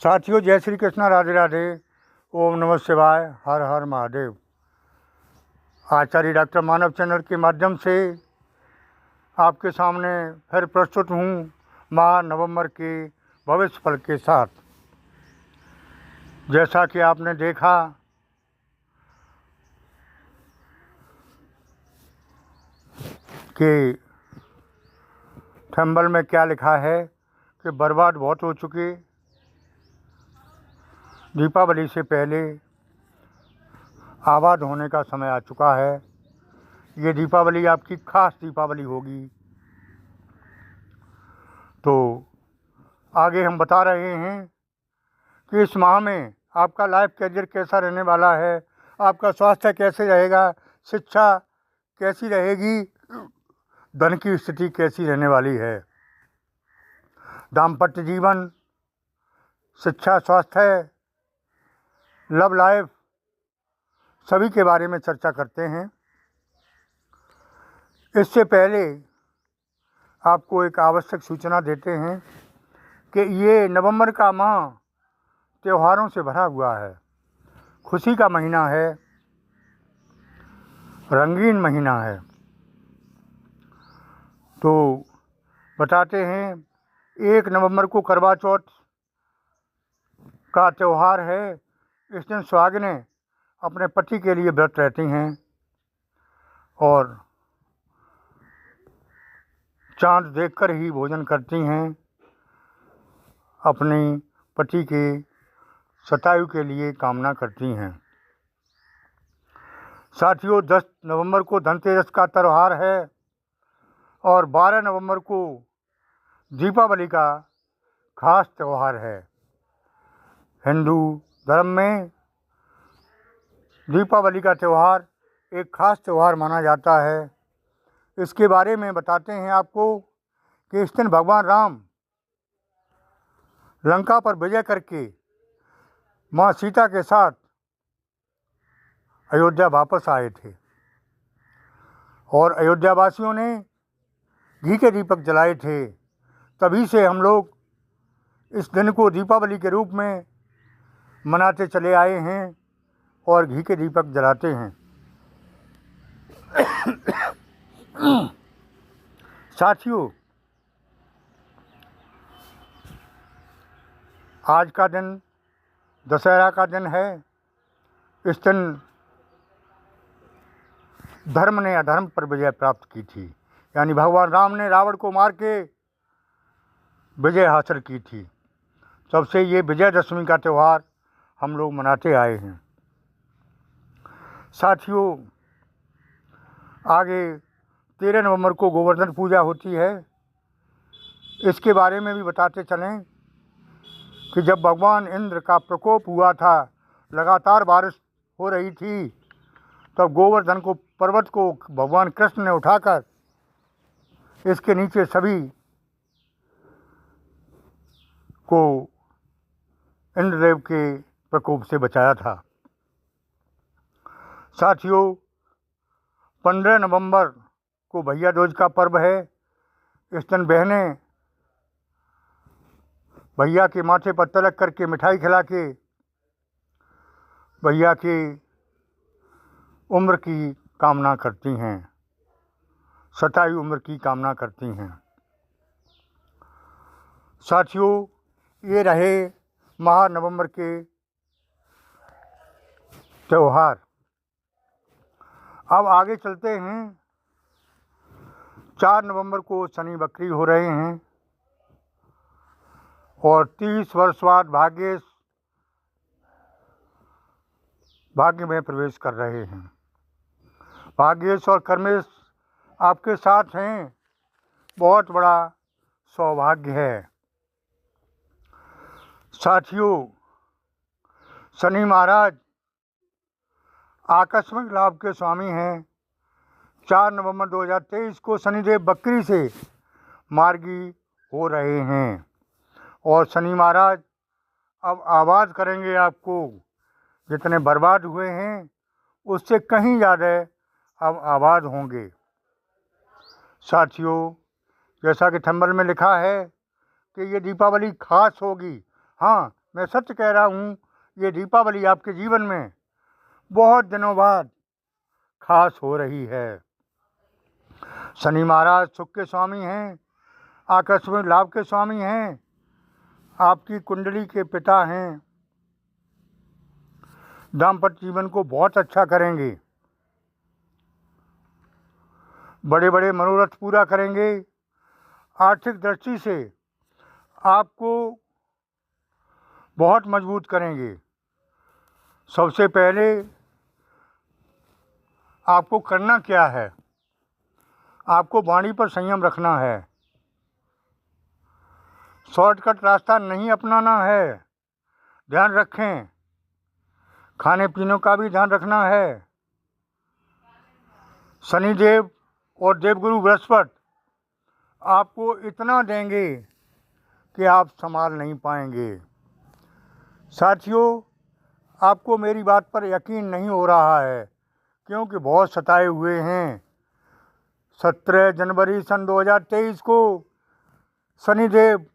साथियों, जय श्री कृष्णा, राधे राधे, ओम नमः शिवाय, हर हर महादेव। आचार्य डॉक्टर मानव चैनल के माध्यम से आपके सामने फिर प्रस्तुत हूँ माह नवंबर के भविष्य फल के साथ। जैसा कि आपने देखा कि थंबनेल में क्या लिखा है कि बर्बाद बहुत हो चुके, दीपावली से पहले आबाद होने का समय आ चुका है। ये दीपावली आपकी खास दीपावली होगी। तो आगे हम बता रहे हैं कि इस माह में आपका लाइफ कैरियर कैसा रहने वाला है, आपका स्वास्थ्य कैसे रहेगा, शिक्षा कैसी रहेगी, धन की स्थिति कैसी रहने वाली है, दाम्पत्य जीवन, शिक्षा, स्वास्थ्य, लव लाइफ, सभी के बारे में चर्चा करते हैं। इससे पहले आपको एक आवश्यक सूचना देते हैं कि ये नवंबर का माह त्योहारों से भरा हुआ है, खुशी का महीना है, रंगीन महीना है। तो बताते हैं, 1 नवंबर को करवा चौथ का त्यौहार है। इस दिन सुहागिनें अपने पति के लिए व्रत रहती हैं और चाँद देखकर ही भोजन करती हैं, अपनी पति के शतायु के लिए कामना करती हैं। साथियों, 10 नवंबर को धनतेरस का त्यौहार है और 12 नवंबर को दीपावली का खास त्यौहार है। हिंदू धर्म में दीपावली का त्यौहार एक खास त्यौहार माना जाता है। इसके बारे में बताते हैं आपको कि इस दिन भगवान राम लंका पर विजय करके माँ सीता के साथ अयोध्या वापस आए थे और अयोध्या वासियों ने घी के दीपक जलाए थे। तभी से हम लोग इस दिन को दीपावली के रूप में मनाते चले आए हैं और घी के दीपक जलाते हैं। साथियों, आज का दिन दशहरा का दिन है। इस दिन धर्म ने अधर्म पर विजय प्राप्त की थी, यानी भगवान राम ने रावण को मार के विजय हासिल की थी। तब से ये विजयदशमी का त्यौहार हम लोग मनाते आए हैं। साथियों, आगे 13 नवंबर को गोवर्धन पूजा होती है। इसके बारे में भी बताते चलें कि जब भगवान इंद्र का प्रकोप हुआ था, लगातार बारिश हो रही थी, तब गोवर्धन को, पर्वत को भगवान कृष्ण ने उठाकर इसके नीचे सभी को इंद्रदेव के प्रकोप से बचाया था। साथियों, 15 नवंबर को भैया दूज का पर्व है। इस दिन बहनें भैया के माथे पर तिलक करके मिठाई खिला के भैया की उम्र की कामना करती हैं, शतायु उम्र की कामना करती हैं। साथियों, ये रहे माह नवंबर के त्यौहार। अब आगे चलते हैं। 4 नवंबर को शनि वक्री हो रहे हैं और 30 वर्ष बाद भाग्य में प्रवेश कर रहे हैं। भाग्येश और कर्मेश आपके साथ हैं, बहुत बड़ा सौभाग्य है। साथियों, शनि महाराज आकस्मिक लाभ के स्वामी हैं। 4 नवंबर 2023 को शनिदेव बकरी से मार्गी हो रहे हैं और शनि महाराज अब आबाद करेंगे आपको। जितने बर्बाद हुए हैं उससे कहीं ज़्यादा अब आबाद होंगे। साथियों, जैसा कि थंबनेल में लिखा है कि ये दीपावली खास होगी। हाँ, मैं सत्य कह रहा हूँ, ये दीपावली आपके जीवन में बहुत दिनों बाद खास हो रही है। शनि महाराज सुख के स्वामी हैं, आकस्मिक लाभ के स्वामी हैं, आपकी कुंडली के पिता हैं, दाम्पत्य जीवन को बहुत अच्छा करेंगे, बड़े बड़े मनोरथ पूरा करेंगे। आर्थिक दृष्टि से आपको बहुत मजबूत करेंगे। सबसे पहले आपको करना क्या है, आपको वाणी पर संयम रखना है, शॉर्टकट रास्ता नहीं अपनाना है। ध्यान रखें, खाने पीने का भी ध्यान रखना है। शनिदेव और देवगुरु बृहस्पति आपको इतना देंगे कि आप संभाल नहीं पाएंगे। साथियों, आपको मेरी बात पर यकीन नहीं हो रहा है, क्योंकि बहुत सताए हुए हैं। 17 जनवरी सन 2023 को शनिदेव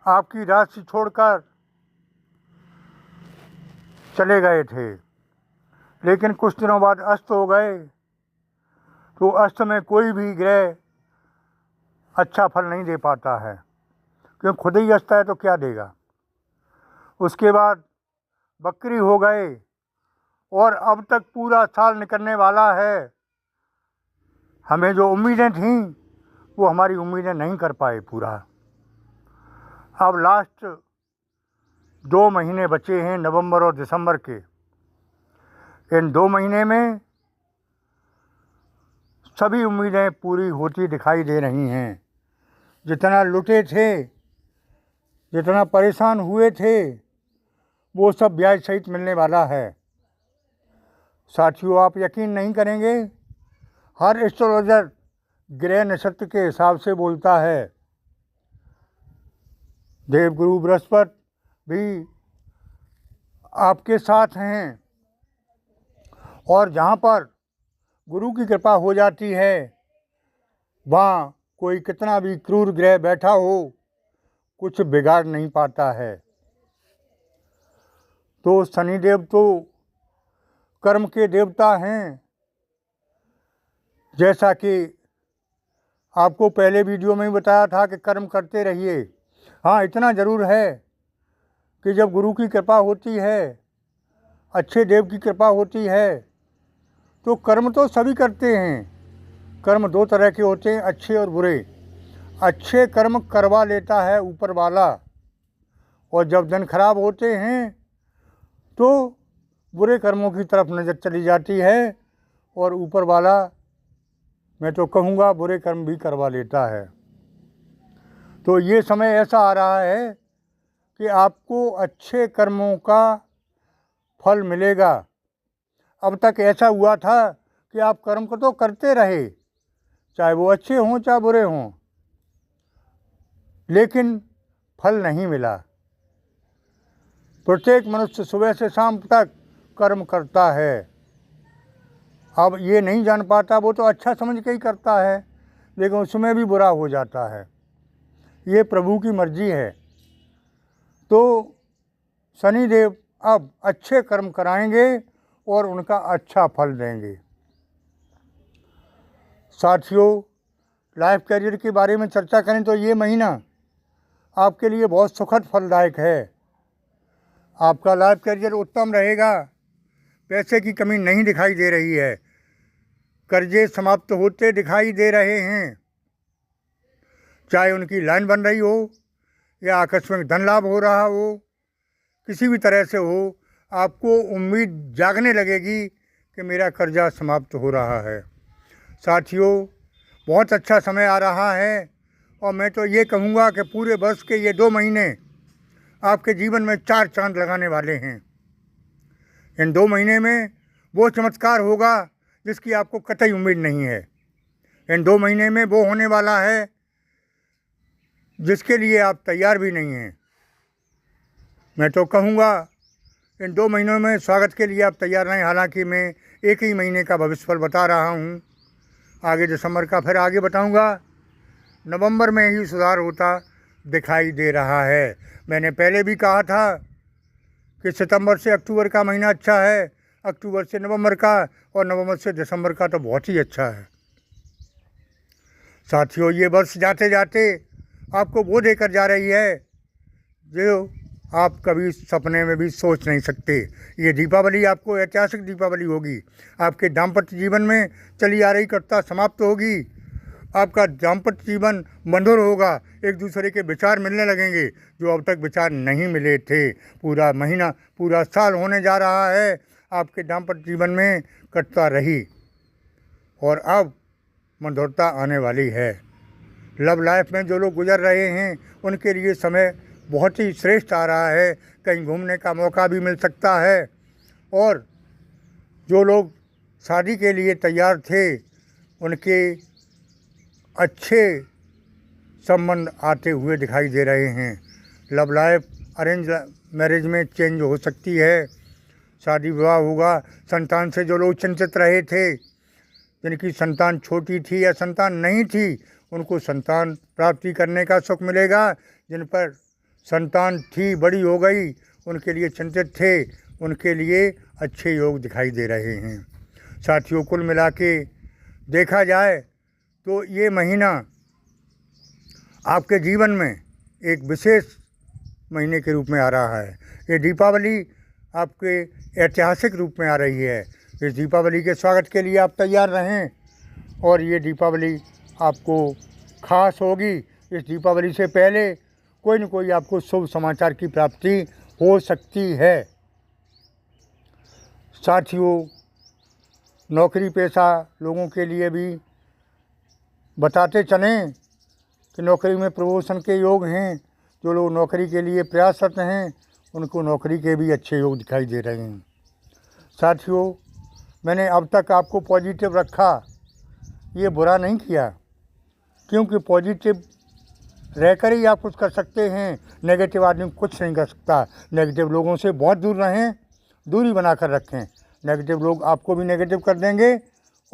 आपकी राशि छोड़कर चले गए थे, लेकिन कुछ दिनों बाद अस्त हो गए। तो अस्त में कोई भी ग्रह अच्छा फल नहीं दे पाता है, क्योंकि खुद ही अस्त है तो क्या देगा। उसके बाद बकरी हो गए और अब तक पूरा साल निकलने वाला है। हमें जो उम्मीदें थीं वो हमारी उम्मीदें नहीं कर पाए पूरा। अब लास्ट 2 महीने बचे हैं, नवंबर और दिसंबर के। इन 2 महीने में सभी उम्मीदें पूरी होती दिखाई दे रही हैं। जितना लुटे थे, जितना परेशान हुए थे, वो सब ब्याज सहित मिलने वाला है। साथियों, आप यकीन नहीं करेंगे, हर एस्ट्रोलॉजर ग्रह नक्षत्र के हिसाब से बोलता है। देवगुरु बृहस्पति भी आपके साथ हैं, और जहाँ पर गुरु की कृपा हो जाती है, वहाँ कोई कितना भी क्रूर ग्रह बैठा हो, कुछ बिगाड़ नहीं पाता है। तो शनिदेव तो कर्म के देवता हैं। जैसा कि आपको पहले वीडियो में ही बताया था कि कर्म करते रहिए। हाँ, इतना ज़रूर है कि जब गुरु की कृपा होती है, अच्छे देव की कृपा होती है, तो कर्म तो सभी करते हैं। कर्म 2 तरह के होते हैं, अच्छे और बुरे। अच्छे कर्म करवा लेता है ऊपर वाला, और जब दिन खराब होते हैं तो बुरे कर्मों की तरफ नज़र चली जाती है, और ऊपर वाला, मैं तो कहूँगा, बुरे कर्म भी करवा लेता है। तो ये समय ऐसा आ रहा है कि आपको अच्छे कर्मों का फल मिलेगा। अब तक ऐसा हुआ था कि आप कर्म को तो करते रहे, चाहे वो अच्छे हों चाहे बुरे हों, लेकिन फल नहीं मिला। प्रत्येक मनुष्य सुबह से शाम तक कर्म करता है। अब ये नहीं जान पाता, वो तो अच्छा समझ के ही करता है, लेकिन उसमें भी बुरा हो जाता है। ये प्रभु की मर्जी है। तो शनिदेव अब अच्छे कर्म कराएंगे और उनका अच्छा फल देंगे। साथियों, लाइफ करियर के बारे में चर्चा करें तो ये महीना आपके लिए बहुत सुखद फलदायक है। आपका लाइफ करियर उत्तम रहेगा, पैसे की कमी नहीं दिखाई दे रही है, कर्जे समाप्त होते दिखाई दे रहे हैं। चाहे उनकी लाइन बन रही हो या आकस्मिक धन लाभ हो रहा हो, किसी भी तरह से हो, आपको उम्मीद जागने लगेगी कि मेरा कर्जा समाप्त हो रहा है। साथियों, बहुत अच्छा समय आ रहा है, और मैं तो ये कहूँगा कि पूरे वर्ष के ये 2 महीने आपके जीवन में 4 चांद लगाने वाले हैं। इन 2 महीने में वो चमत्कार होगा जिसकी आपको कतई उम्मीद नहीं है। इन 2 महीने में वो होने वाला है जिसके लिए आप तैयार भी नहीं हैं। मैं तो कहूँगा, इन 2 महीनों में स्वागत के लिए आप तैयार नहीं। हालांकि मैं एक ही महीने का भविष्यफल बता रहा हूँ, आगे दिसंबर का फिर आगे बताऊँगा। नवंबर में ही सुधार होता दिखाई दे रहा है। मैंने पहले भी कहा था कि सितंबर से अक्टूबर का महीना अच्छा है, अक्टूबर से नवंबर का, और नवंबर से दिसंबर का तो बहुत ही अच्छा है। साथियों, ये वर्ष जाते जाते आपको वो देकर जा रही है जो आप कभी सपने में भी सोच नहीं सकते। ये दीपावली आपको ऐतिहासिक दीपावली होगी। आपके दाम्पत्य जीवन में चली आ रही कटुता समाप्त होगी। आपका दाम्पत्य जीवन मधुर होगा। एक दूसरे के विचार मिलने लगेंगे जो अब तक विचार नहीं मिले थे। पूरा महीना, पूरा साल होने जा रहा है आपके दाम्पत्य जीवन में कटुता रही, और अब मधुरता आने वाली है। लव लाइफ में जो लोग गुजर रहे हैं उनके लिए समय बहुत ही श्रेष्ठ आ रहा है। कहीं घूमने का मौका भी मिल सकता है, और जो लोग शादी के लिए तैयार थे उनके अच्छे संबंध आते हुए दिखाई दे रहे हैं। लव लाइफ अरेंज मैरिज में चेंज हो सकती है। शादी विवाह होगा। संतान से जो लोग चिंतित रहे थे, जिनकी संतान छोटी थी या संतान नहीं थी, उनको संतान प्राप्ति करने का सुख मिलेगा। जिन पर संतान थी, बड़ी हो गई, उनके लिए चिंतित थे, उनके लिए अच्छे योग दिखाई दे रहे हैं। साथियों, कुल मिला के देखा जाए तो ये महीना आपके जीवन में एक विशेष महीने के रूप में आ रहा है। ये दीपावली आपके ऐतिहासिक रूप में आ रही है। इस दीपावली के स्वागत के लिए आप तैयार रहें, और ये दीपावली आपको खास होगी। इस दीपावली से पहले कोई न कोई आपको शुभ समाचार की प्राप्ति हो सकती है। साथियों, नौकरी पेशा लोगों के लिए भी बताते चलें कि नौकरी में प्रमोशन के योग हैं। जो लोग नौकरी के लिए प्रयासरत हैं उनको नौकरी के भी अच्छे योग दिखाई दे रहे हैं। साथियों, मैंने अब तक आपको पॉजिटिव रखा, ये बुरा नहीं किया, क्योंकि पॉजिटिव रहकर ही आप कुछ कर सकते हैं। नेगेटिव आदमी कुछ नहीं कर सकता। नेगेटिव लोगों से बहुत दूर रहें, दूरी बना कर रखें। नेगेटिव लोग आपको भी नेगेटिव कर देंगे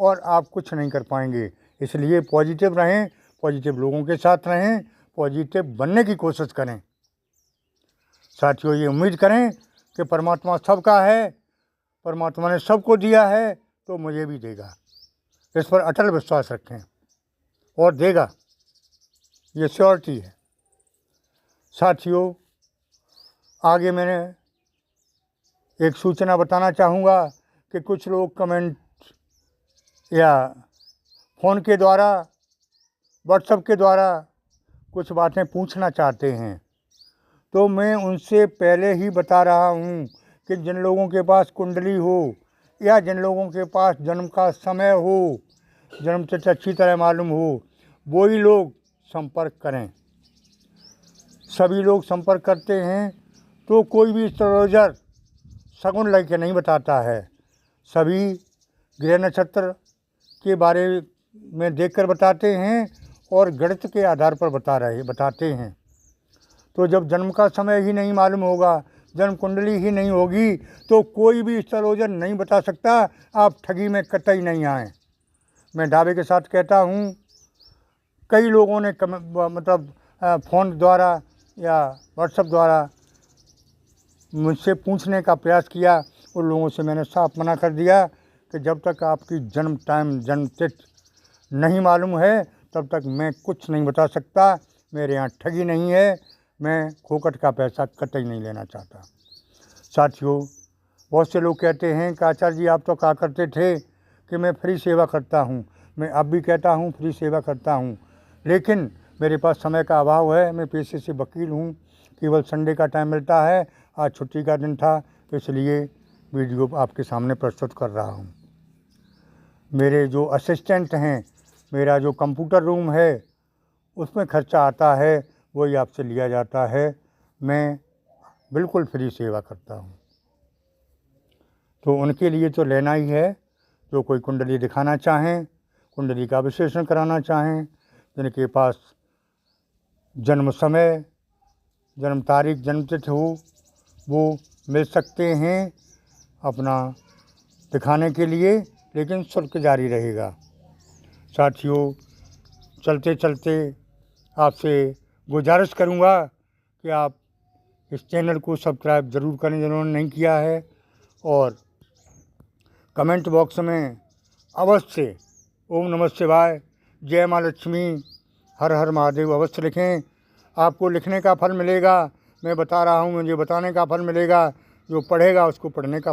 और आप कुछ नहीं कर पाएंगे। इसलिए पॉजिटिव रहें, पॉजिटिव लोगों के साथ रहें, पॉजिटिव बनने की कोशिश करें। साथियों, ये उम्मीद करें कि परमात्मा सबका है, परमात्मा ने सबको दिया है तो मुझे भी देगा। इस पर अटल विश्वास रखें और देगा, ये श्योरिटी है। साथियों, आगे मैंने एक सूचना बताना चाहूँगा कि कुछ लोग कमेंट या फ़ोन के द्वारा, व्हाट्सएप के द्वारा कुछ बातें पूछना चाहते हैं। तो मैं उनसे पहले ही बता रहा हूँ कि जिन लोगों के पास कुंडली हो या जिन लोगों के पास जन्म का समय हो, जन्म तिथि अच्छी तरह मालूम हो, वही लोग संपर्क करें। सभी लोग संपर्क करते हैं तो कोई भी एस्ट्रोलॉजर शगुन लेके नहीं बताता है। सभी ग्रह नक्षत्र के बारे में देखकर बताते हैं और गणित के आधार पर बताते हैं। तो जब जन्म का समय ही नहीं मालूम होगा, जन्म कुंडली ही नहीं होगी, तो कोई भी एस्ट्रोलॉजर नहीं बता सकता। आप ठगी में कतई नहीं आएँ। मैं दावे के साथ कहता हूँ, कई लोगों ने फ़ोन द्वारा या व्हाट्सएप द्वारा मुझसे पूछने का प्रयास किया। उन लोगों से मैंने साफ मना कर दिया कि जब तक आपकी जन्म टाइम, जन्म तिथि नहीं मालूम है तब तक मैं कुछ नहीं बता सकता। मेरे यहाँ ठगी नहीं है, मैं खोकट का पैसा कतई नहीं लेना चाहता। साथियों, बहुत से लोग कहते हैं कि आचार्य जी आप तो कहा करते थे कि मैं फ्री सेवा करता हूँ। मैं अब भी कहता हूँ फ्री सेवा करता हूँ, लेकिन मेरे पास समय का अभाव है। मैं पेशे से वकील हूँ, केवल संडे का टाइम मिलता है। आज छुट्टी का दिन था, इसलिए वीडियो आपके सामने प्रस्तुत कर रहा हूँ। मेरे जो असिस्टेंट हैं, मेरा जो कंप्यूटर रूम है, उसमें खर्चा आता है, वही आपसे लिया जाता है। मैं बिल्कुल फ्री सेवा करता हूँ। तो उनके लिए तो लेना ही है जो कोई कुंडली दिखाना चाहें, कुंडली का विश्लेषण कराना चाहें, जिनके पास जन्म समय, जन्म तारीख, जन्म तिथि हो, वो मिल सकते हैं अपना दिखाने के लिए, लेकिन शुल्क जारी रहेगा। साथियों, चलते चलते आपसे गुजारिश करूँगा कि आप इस चैनल को सब्सक्राइब ज़रूर करें जिन्होंने नहीं किया है, और कमेंट बॉक्स में अवश्य ओम नमः शिवाय, जय माँ लक्ष्मी, हर हर महादेव अवश्य लिखें। आपको लिखने का फल मिलेगा, मैं बता रहा हूँ, मुझे बताने का फल मिलेगा, जो पढ़ेगा उसको पढ़ने का